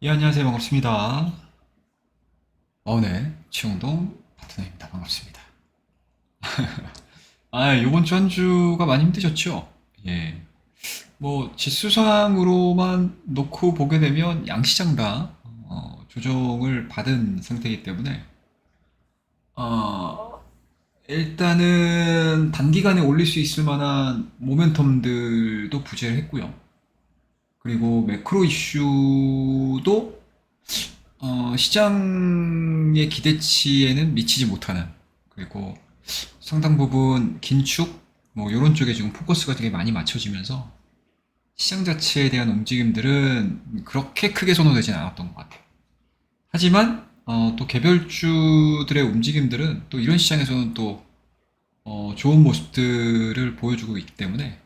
예, 안녕하세요. 반갑습니다. 네. 최홍동 파트너입니다. 반갑습니다. 요번 주 한 주가 많이 힘드셨죠? 예. 뭐, 지수상으로만 놓고 보게 되면 양시장 다 조정을 받은 상태이기 때문에, 어, 일단은 단기간에 올릴 수 있을 만한 모멘텀들도 부재를 했고요. 그리고 매크로 이슈도 시장의 기대치에는 미치지 못하는, 그리고 상당 부분 긴축 뭐 이런 쪽에 지금 포커스가 되게 많이 맞춰지면서 시장 자체에 대한 움직임들은 그렇게 크게 선호되진 않았던 것 같아요. 하지만 또 개별주들의 움직임들은 또 이런 시장에서는 또 좋은 모습들을 보여주고 있기 때문에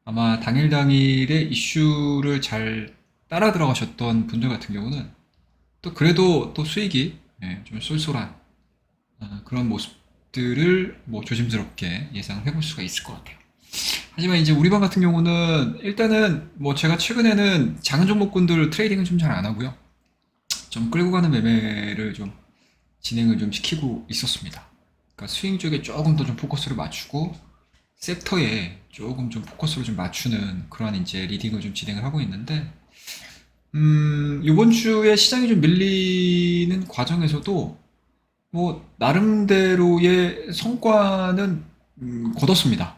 아마 당일 당일의 이슈를 잘 따라 들어가셨던 분들 같은 경우는 또 그래도 또 수익이 좀 쏠쏠한 그런 모습들을 뭐 조심스럽게 예상을 해볼 수가 있을 것 같아요. 하지만 이제 우리 방 같은 경우는 일단은 뭐 제가 최근에는 작은 종목군들 트레이딩은 좀 잘 안 하고요. 좀 끌고 가는 매매를 좀 진행을 좀 시키고 있었습니다. 그러니까 스윙 쪽에 조금 더 좀 포커스를 맞추고 섹터에 조금 좀 포커스를 좀 맞추는 그러한 이제 리딩을 좀 진행을 하고 있는데 이번 주에 시장이 좀 밀리는 과정에서도 뭐 나름대로의 성과는 거뒀습니다.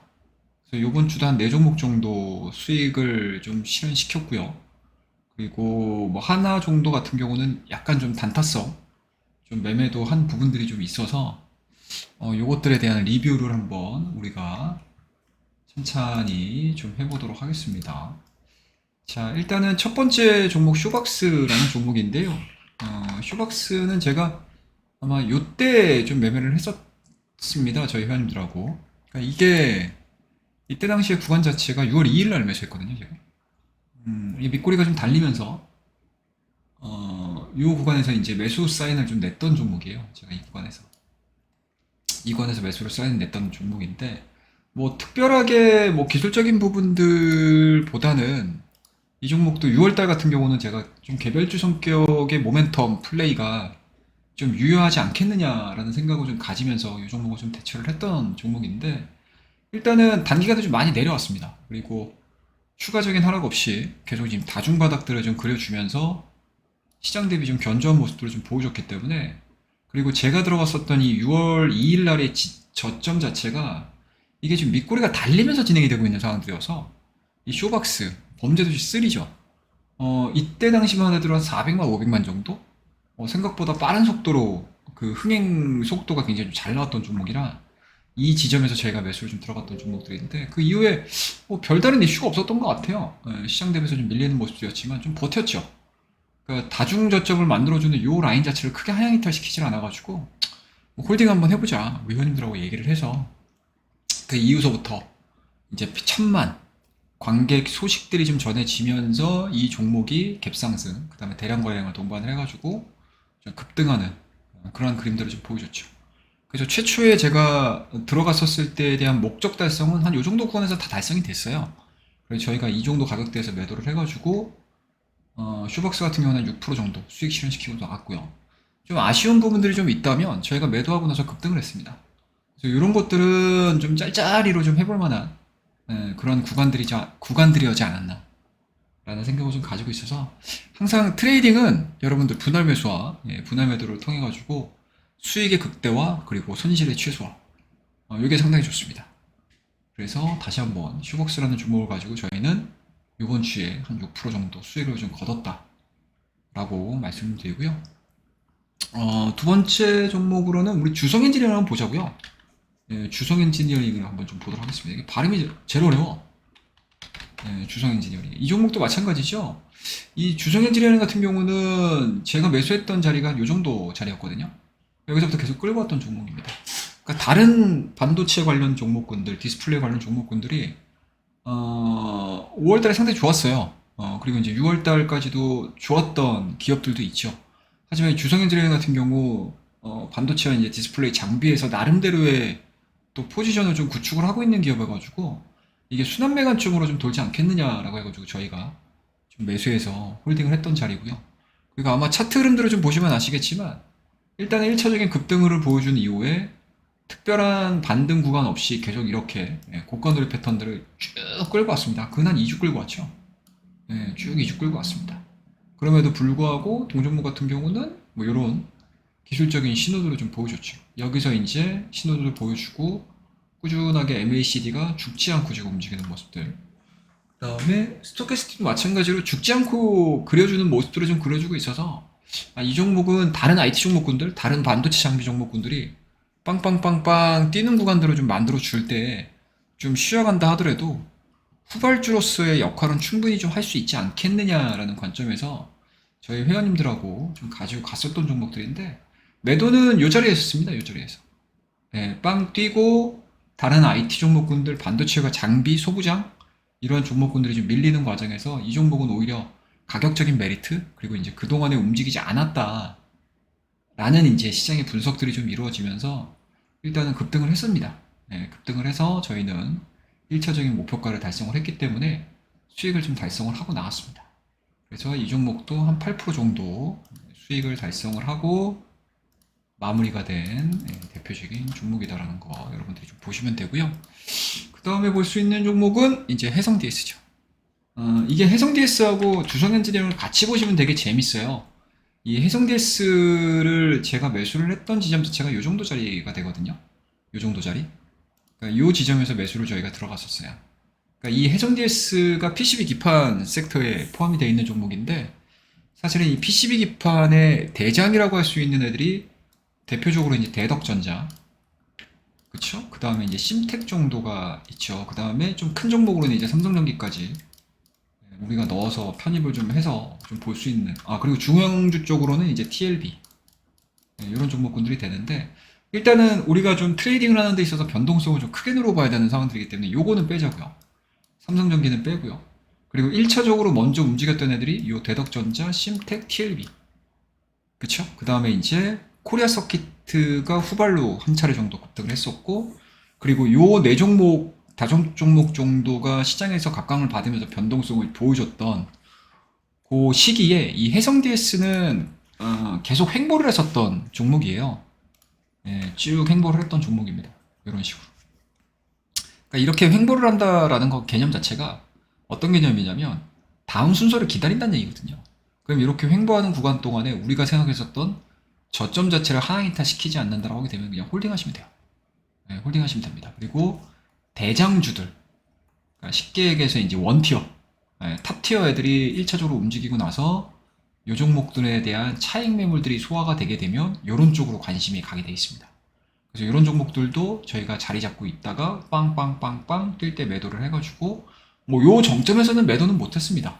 그래서 이번 주도 한 4종목 정도 수익을 좀 실현시켰고요. 그리고 뭐 하나 정도 같은 경우는 약간 좀 단타성, 좀 매매도 한 부분들이 좀 있어서 요것들에 대한 리뷰를 한번 우리가 천천히 좀 해보도록 하겠습니다. 자, 일단은 첫 번째 종목 쇼박스라는 종목인데요. 쇼박스는 제가 아마 요때 좀 매매를 했었습니다. 저희 회원님들하고. 그러니까 이게 이때 당시에 구간 자체가 6월 2일 날 매수했거든요, 제가. 이 밑꼬리가 좀 달리면서 요 구간에서 이제 매수 사인을 좀 냈던 종목이에요. 제가 이 구간에서. 이 구간에서 매수를 사인을 냈던 종목인데 뭐 특별하게 뭐 기술적인 부분들보다는 이 종목도 6월달 같은 경우는 제가 좀 개별주 성격의 모멘텀 플레이가 좀 유효하지 않겠느냐라는 생각을 좀 가지면서 이 종목을 좀 대처를 했던 종목인데 일단은 단기간에 좀 많이 내려왔습니다. 그리고 추가적인 하락 없이 계속 지금 다중바닥들을 좀 그려주면서 시장 대비 좀 견조한 모습들을 좀 보여줬기 때문에 그리고 제가 들어갔었던 이 6월 2일 날의 저점 자체가 이게 지금 밑꼬리가 달리면서 진행이 되고 있는 상황들이어서 이 쇼박스 범죄도시 3죠. 이때 당시만 하더라도 400만, 500만 정도? 생각보다 빠른 속도로 그 흥행 속도가 굉장히 좀 잘 나왔던 종목이라 이 지점에서 저희가 매수를 좀 들어갔던 종목들인데 그 이후에 뭐 별다른 이슈가 없었던 것 같아요. 시장 대비해서 좀 밀리는 모습이었지만 좀 버텼죠. 그 다중 저점을 만들어주는 요 라인 자체를 크게 하향 이탈시키질 않아가지고 뭐 홀딩 한번 해보자 의원님들하고 얘기를 해서 그 이후서부터 이제 천만 관객 소식들이 좀 전해지면서 이 종목이 갭상승, 그 다음에 대량 거래량을 동반을 해가지고 좀 급등하는 그런 그림들을 좀 보여줬죠. 그래서 최초에 제가 들어갔었을 때에 대한 목적 달성은 한 요 정도 구간에서 다 달성이 됐어요. 그래서 저희가 이 정도 가격대에서 매도를 해가지고 슈박스 같은 경우는 6% 정도 수익 실현시키고 나갔고요. 좀 아쉬운 부분들이 좀 있다면 저희가 매도하고 나서 급등을 했습니다. 그래서 이런 것들은 좀 짤짤이로 좀 해볼 만한 그런 구간들이었지 않았나 라는 생각을 좀 가지고 있어서 항상 트레이딩은 여러분들 분할 매수와 분할 매도를 통해 가지고 수익의 극대화 그리고 손실의 최소화 이게 상당히 좋습니다. 그래서 다시 한번 슈벅스라는 종목을 가지고 저희는 이번 주에 한 6% 정도 수익을 좀 거뒀다라고 말씀드리고요. 두 번째 종목으로는 우리 주성 엔지니어링 한번 보자고요. 주성 엔지니어링을 한번 좀 보도록 하겠습니다. 이게 발음이 제일 어려워. 주성 엔지니어링. 이 종목도 마찬가지죠. 이 주성 엔지니어링 같은 경우는 제가 매수했던 자리가 이 정도 자리였거든요. 여기서부터 계속 끌고 왔던 종목입니다. 그러니까 다른 반도체 관련 종목군들, 디스플레이 관련 종목군들이 5월달에 상당히 좋았어요. 그리고 이제 6월달까지도 좋았던 기업들도 있죠. 하지만 주성 엔지니어링 같은 경우 반도체와 이제 디스플레이 장비에서 나름대로의 또 포지션을 좀 구축을 하고 있는 기업이어가지고 이게 순환매간 쪽으로 좀 돌지 않겠느냐라고 해가지고 저희가 좀 매수해서 홀딩을 했던 자리고요. 그리고 아마 차트 흐름들을 좀 보시면 아시겠지만 일단은 1차적인 급등을 보여준 이후에 특별한 반등 구간 없이 계속 이렇게 고가놀이 패턴들을 쭉 끌고 왔습니다. 근 한 2주 끌고 왔죠. 쭉 2주 끌고 왔습니다. 그럼에도 불구하고 동종목 같은 경우는 뭐 이런 기술적인 신호들을 좀 보여줬죠. 여기서 이제 신호들을 보여주고 꾸준하게 MACD가 죽지 않고 지금 움직이는 모습들. 그 다음에 스토캐스틱도 마찬가지로 죽지 않고 그려주는 모습들을 좀 그려주고 있어서 이 종목은 다른 IT 종목군들, 다른 반도체 장비 종목군들이 빵빵빵빵 뛰는 구간들을 좀 만들어 줄 때 좀 쉬어간다 하더라도 후발주로서의 역할은 충분히 좀 할 수 있지 않겠느냐라는 관점에서 저희 회원님들하고 좀 가지고 갔었던 종목들인데 매도는 요 자리에 있었습니다. 요 자리에서. 빵 뛰고 다른 IT 종목군들, 반도체가 장비, 소부장 이런 종목군들이 좀 밀리는 과정에서 이 종목은 오히려 가격적인 메리트 그리고 이제 그동안에 움직이지 않았다 라는 이제 시장의 분석들이 좀 이루어지면서 일단은 급등을 했습니다. 급등을 해서 저희는 1차적인 목표가를 달성을 했기 때문에 수익을 좀 달성을 하고 나왔습니다. 그래서 이 종목도 한 8% 정도 수익을 달성을 하고 마무리가 된 대표적인 종목이다라는 거 여러분들이 좀 보시면 되고요. 그 다음에 볼 수 있는 종목은 이제 해성 DS죠. 이게 해성 DS하고 두성엔지니어링을 같이 보시면 되게 재밌어요. 이 해성 DS를 제가 매수를 했던 지점 자체가 이 정도 자리가 되거든요. 이 정도 자리. 그러니까 이 지점에서 매수를 저희가 들어갔었어요. 그러니까 이 해성 DS가 PCB 기판 섹터에 포함이 되어 있는 종목인데 사실은 이 PCB 기판의 대장이라고 할 수 있는 애들이 대표적으로 이제 대덕전자, 그쵸? 그 다음에 이제 심텍 정도가 있죠. 그 다음에 좀 큰 종목으로는 이제 삼성전기까지 우리가 넣어서 편입을 좀 해서 좀 볼 수 있는, 그리고 중형주 쪽으로는 이제 TLB 이런 종목군들이 되는데 일단은 우리가 좀 트레이딩을 하는 데 있어서 변동성을 좀 크게 눌러봐야 되는 상황들이기 때문에 요거는 빼자고요. 삼성전기는 빼고요. 그리고 1차적으로 먼저 움직였던 애들이 요 대덕전자, 심텍, TLB, 그쵸? 그 다음에 이제 코리아 서키트가 후발로 한 차례 정도 급등을 했었고, 그리고 요 네 종목, 다섯 종목 정도가 시장에서 각광을 받으면서 변동성을 보여줬던 그 시기에 이 해성 DS는 계속 횡보를 했었던 종목이에요. 쭉 횡보를 했던 종목입니다. 이런 식으로. 그러니까 이렇게 횡보를 한다라는 거 개념 자체가 어떤 개념이냐면 다음 순서를 기다린다는 얘기거든요. 그럼 이렇게 횡보하는 구간 동안에 우리가 생각했었던 저점 자체를 하향이탈 시키지 않는다라고 하게 되면 그냥 홀딩하시면 돼요. 홀딩하시면 됩니다. 그리고 대장주들, 그러니까 쉽게 얘기해서 이제 원티어, 탑티어 애들이 1차적으로 움직이고 나서 요 종목들에 대한 차익 매물들이 소화가 되게 되면 이런 쪽으로 관심이 가게 되어 있습니다. 그래서 이런 종목들도 저희가 자리 잡고 있다가 빵빵빵빵 뛸 때 매도를 해가지고 뭐 요 정점에서는 매도는 못했습니다.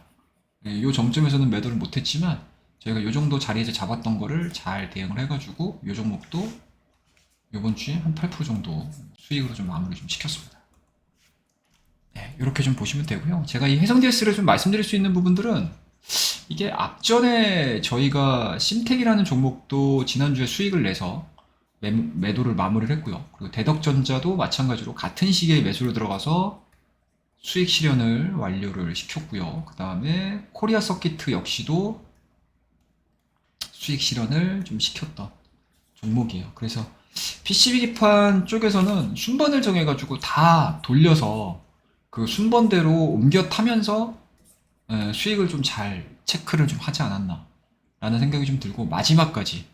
요 정점에서는 매도를 못했지만 저희가 요 정도 자리에서 잡았던 거를 잘 대응을 해가지고 요 종목도 요번 주에 한 8% 정도 수익으로 좀 마무리 좀 시켰습니다. 이렇게 좀 보시면 되고요. 제가 이 해성 DS를 좀 말씀드릴 수 있는 부분들은 이게 앞전에 저희가 심텍이라는 종목도 지난주에 수익을 내서 매도를 마무리를 했고요. 그리고 대덕전자도 마찬가지로 같은 시기에 매수를 들어가서 수익 실현을 완료를 시켰고요. 그 다음에 코리아 서키트 역시도 수익 실현을 좀 시켰던 종목이에요. 그래서 PCB 기판 쪽에서는 순번을 정해가지고 다 돌려서 그 순번대로 옮겨 타면서 수익을 좀 잘 체크를 좀 하지 않았나 라는 생각이 좀 들고 마지막까지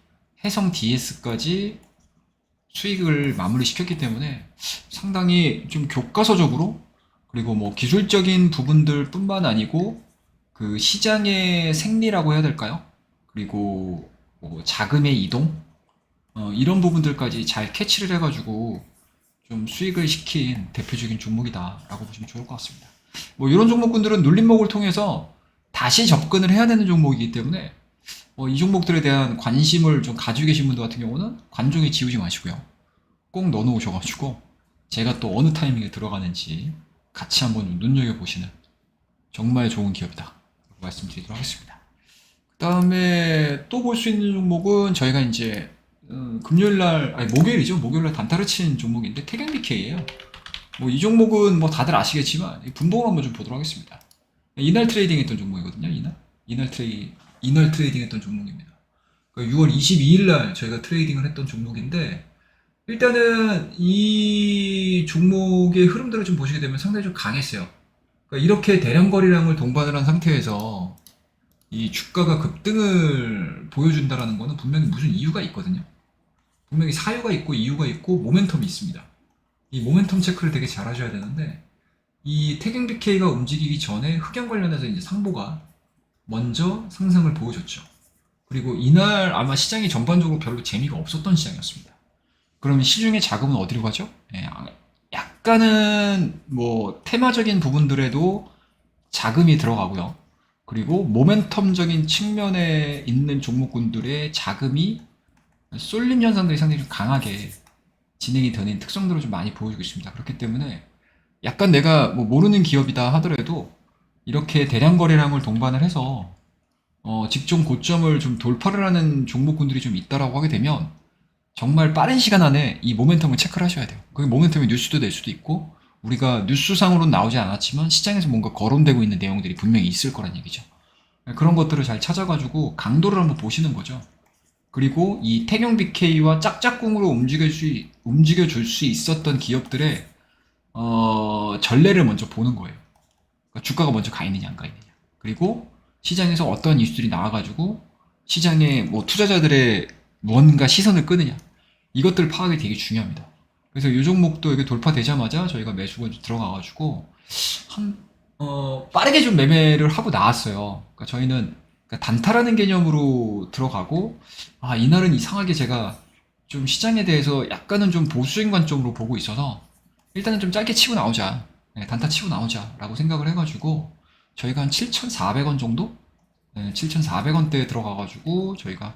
해성 DS까지 수익을 마무리 시켰기 때문에 상당히 좀 교과서적으로 그리고 뭐 기술적인 부분들 뿐만 아니고 그 시장의 생리라고 해야 될까요? 그리고 뭐 자금의 이동 이런 부분들까지 잘 캐치를 해가지고 좀 수익을 시킨 대표적인 종목이다라고 보시면 좋을 것 같습니다. 뭐 이런 종목군들은 눌림목을 통해서 다시 접근을 해야 되는 종목이기 때문에 이 종목들에 대한 관심을 좀 가지고 계신 분들 같은 경우는 관종에 지우지 마시고요. 꼭 넣어놓으셔가지고 제가 또 어느 타이밍에 들어가는지 같이 한번 눈여겨보시는 정말 좋은 기업이다 말씀드리도록 하겠습니다. 그 다음에 또 볼 수 있는 종목은 저희가 이제 금요일날 아니 목요일이죠. 목요일날 단타를 친 종목인데 태경BK예요. 뭐 이 종목은 뭐 다들 아시겠지만 분봉을 한번 좀 보도록 하겠습니다. 이날 트레이딩 했던 종목이거든요. 이날 트레이 이날 트레이딩 했던 종목입니다. 6월 22일 날 저희가 트레이딩을 했던 종목인데, 일단은 이 종목의 흐름들을 좀 보시게 되면 상당히 좀 강했어요. 그러니까 이렇게 대량 거래량을 동반을 한 상태에서 이 주가가 급등을 보여준다라는 거는 분명히 무슨 이유가 있거든요. 분명히 사유가 있고 이유가 있고 모멘텀이 있습니다. 이 모멘텀 체크를 되게 잘 하셔야 되는데, 이 태경 BK가 움직이기 전에 흑연 관련해서 이제 상보가 먼저 상승을 보여줬죠. 그리고 이날 아마 시장이 전반적으로 별로 재미가 없었던 시장이었습니다. 그러면 시중의 자금은 어디로 가죠? 약간은 뭐 테마적인 부분들에도 자금이 들어가고요. 그리고 모멘텀적인 측면에 있는 종목군들의 자금이 쏠림 현상들이 상당히 좀 강하게 진행이 되는 특성들을 좀 많이 보여주고 있습니다. 그렇기 때문에 약간 내가 뭐 모르는 기업이다 하더라도 이렇게 대량 거래량을 동반을 해서 직전 고점을 좀 돌파를 하는 종목군들이 좀 있다라고 하게 되면 정말 빠른 시간 안에 이 모멘텀을 체크를 하셔야 돼요. 그게 모멘텀이 뉴스도 될 수도 있고, 우리가 뉴스상으로는 나오지 않았지만 시장에서 뭔가 거론되고 있는 내용들이 분명히 있을 거란 얘기죠. 그런 것들을 잘 찾아가지고 강도를 한번 보시는 거죠. 그리고 이 태경 BK와 짝짝꿍으로 움직여줄 수 있었던 기업들의 전례를 먼저 보는 거예요. 그러니까 주가가 먼저 가 있느냐 안 가 있느냐. 그리고 시장에서 어떤 이슈들이 나와가지고 시장에 뭐 투자자들의 무언가 시선을 끄느냐. 이것들 파악이 되게 중요합니다. 그래서 이 종목도 이게 돌파되자마자 저희가 매수가 들어가가지고 빠르게 좀 매매를 하고 나왔어요. 그러니까 저희는 그러니까 단타라는 개념으로 들어가고, 이날은 이상하게 제가 좀 시장에 대해서 약간은 좀 보수적인 관점으로 보고 있어서 일단은 좀 짧게 치고 나오자. 단타 치고 나오자 라고 생각을 해가지고 저희가 한 7,400원 정도? 7,400원대에 들어가가지고 저희가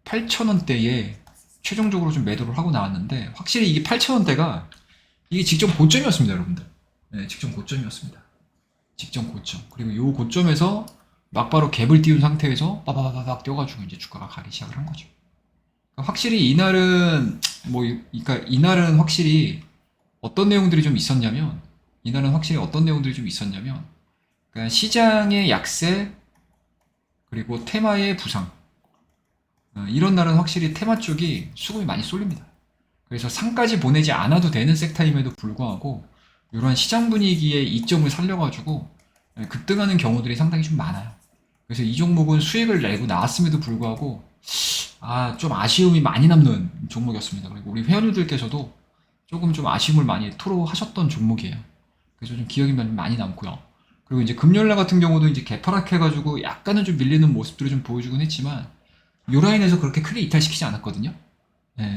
8,000원대에 최종적으로 좀 매도를 하고 나왔는데, 확실히 이게 8,000원대가 이게 직전 고점이었습니다, 여러분들. 직전 고점이었습니다. 직전 고점. 그리고 이 고점에서 막바로 갭을 띄운 상태에서 빠바바박 뛰어가지고 이제 주가가 가기 시작을 한 거죠. 그러니까 확실히 이날은 그러니까 이날은 확실히 어떤 내용들이 좀 있었냐면, 그러니까 시장의 약세 그리고 테마의 부상, 이런 날은 확실히 테마 쪽이 수급이 많이 쏠립니다. 그래서 상까지 보내지 않아도 되는 섹터임에도 불구하고 이러한 시장 분위기의 이점을 살려가지고 급등하는 경우들이 상당히 좀 많아요. 그래서 이 종목은 수익을 내고 나왔음에도 불구하고 좀 아쉬움이 많이 남는 종목이었습니다. 그리고 우리 회원님들께서도 조금 좀 아쉬움을 많이 토로하셨던 종목이에요. 그래서 좀 기억이 많이 남고요. 그리고 이제 금요일날 같은 경우도 이제 개파락해가지고 약간은 좀 밀리는 모습들을 좀 보여주곤 했지만, 요 라인에서 그렇게 크게 이탈시키지 않았거든요.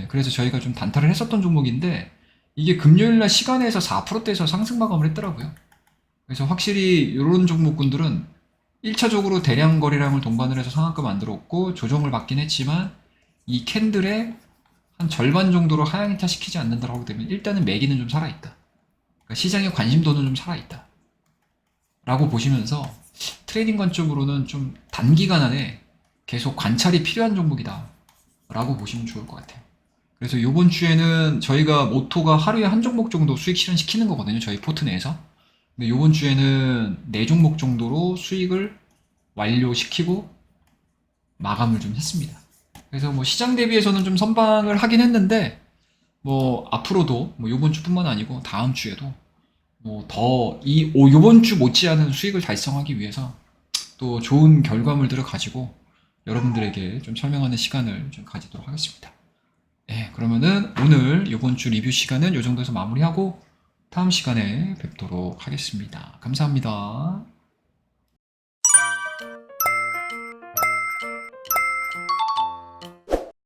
그래서 저희가 좀 단타를 했었던 종목인데, 이게 금요일날 시간에서 4%대에서 상승 마감을 했더라고요. 그래서 확실히 이런 종목군들은 1차적으로 대량 거래량을 동반을 해서 상한가 만들었고 조정을 받긴 했지만, 이 캔들의 한 절반 정도로 하향 이탈시키지 않는다고 되면 일단은 매기는 좀 살아있다. 그러니까 시장의 관심도는 좀 살아있다 라고 보시면서 트레이딩 관점으로는 좀 단기간 안에 계속 관찰이 필요한 종목이다 라고 보시면 좋을 것 같아요. 그래서 이번 주에는 저희가 모토가 하루에 한 종목 정도 수익 실현시키는 거거든요, 저희 포트 내에서. 근데 이번 주에는 4종목 정도로 수익을 완료시키고 마감을 좀 했습니다. 그래서 뭐 시장 대비해서는 좀 선방을 하긴 했는데, 뭐 앞으로도 뭐 이번 주뿐만 아니고 다음 주에도 뭐 더 이번 주 못지않은 수익을 달성하기 위해서 또 좋은 결과물들을 가지고 여러분들에게 좀 설명하는 시간을 좀 가지도록 하겠습니다. 그러면은 오늘 이번 주 리뷰 시간은 이 정도에서 마무리하고 다음 시간에 뵙도록 하겠습니다. 감사합니다.